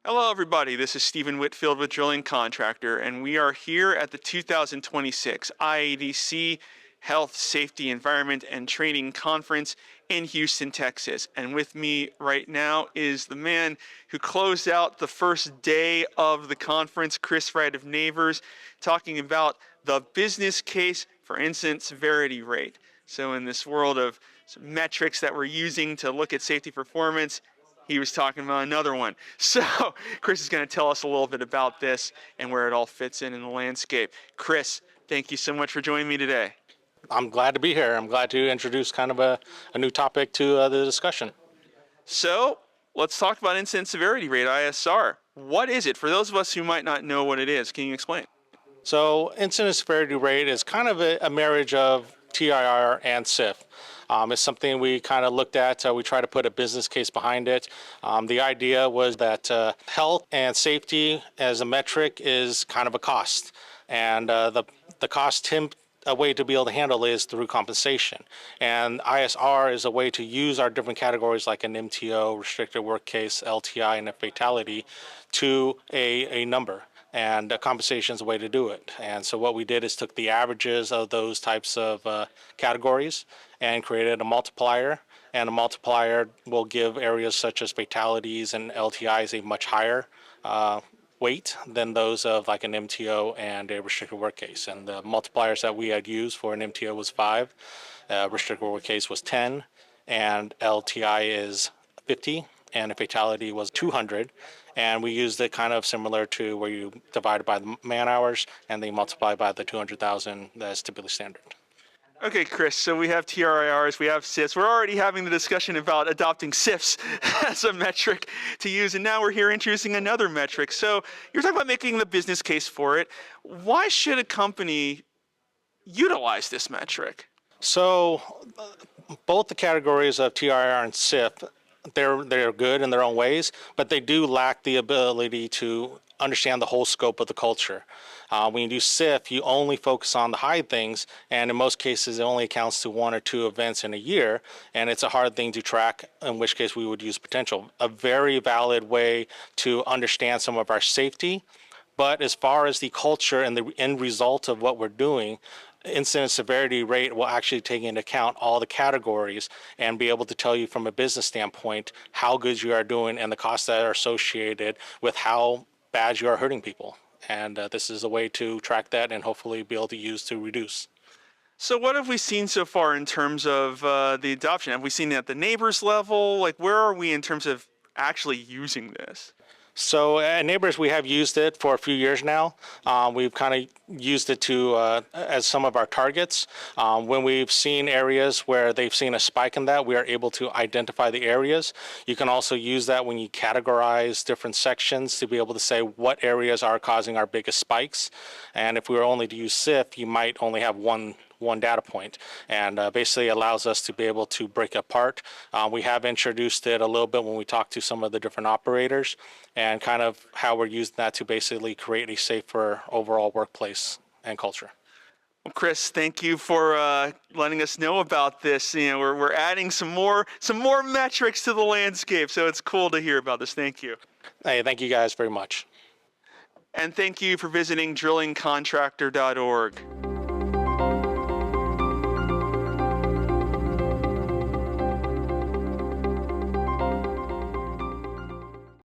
Hello, everybody. This is Stephen Whitfield with Drilling Contractor, and we are here at the 2026 IADC Health, Safety, Environment, and Training Conference in Houston, Texas. And with me right now is the man who closed out the first day of the conference, Chris Wright of Nabors, talking about the business case for incident severity rate. So in this world of metrics that we're using to look at safety performance, he was talking about another one. So Chris is going to tell us a little bit about this and where it all fits in the landscape. Chris, thank you so much for joining me today. I'm glad to be here. I'm glad to introduce kind of a new topic to the discussion. So let's talk about incident severity rate, ISR. What is it? For those of us who might not know what it is, can you explain? So incident severity rate is kind of a marriage of TIR and SIF. It's something we kind of looked at. We try to put a business case behind it. The idea was that health and safety as a metric is kind of a cost. And the cost a way to be able to handle is through compensation. And ISR is a way to use our different categories like an MTO, restricted work case, LTI, and a fatality to a number. And compensation is a way to do it. And so what we did is took the averages of those types of categories and created a multiplier. And a multiplier will give areas such as fatalities and LTIs a much higher weight than those of like an MTO and a restricted work case. And the multipliers that we had used for an MTO was 5, restricted work case was 10, and LTI is 50, and a fatality was 200. And we used it kind of similar to where you divide by the man hours and they multiply by the 200,000 that's typically standard. Okay, Chris, so we have TRIRs, we have SIFs. We're already having the discussion about adopting SIFs as a metric to use, and now we're here introducing another metric. So you're talking about making the business case for it. Why should a company utilize this metric? So both the categories of TIR and SIF, they're good in their own ways, but they do lack the ability to understand the whole scope of the culture. When you do SIF, you only focus on the high things, and in most cases, it only accounts to 1 or 2 events in a year, and it's a hard thing to track, in which case we would use potential. A very valid way to understand some of our safety, but as far as the culture and the end result of what we're doing, incident severity rate will actually take into account all the categories and be able to tell you from a business standpoint how good you are doing and the costs that are associated with how bad you are hurting people. And this is a way to track that and hopefully be able to use to reduce. So what have we seen so far in terms of the adoption? Have we seen it at the Nabors level? Like, where are we in terms of actually using this? So at Nabors, we have used it for a few years now. We've kind of used it to as some of our targets. When we've seen areas where they've seen a spike in that, we are able to identify the areas. You can also use that when you categorize different sections to be able to say what areas are causing our biggest spikes. And if we were only to use SIF, you might only have one data point, and basically allows us to be able to break apart. We have introduced it a little bit when we talk to some of the different operators and kind of how we're using that to basically create a safer overall workplace and culture. Well, Chris, thank you for letting us know about this. You know, we're adding some more metrics to the landscape, so it's cool to hear about this. Thank you. Hey, thank you guys very much. And thank you for visiting drillingcontractor.org.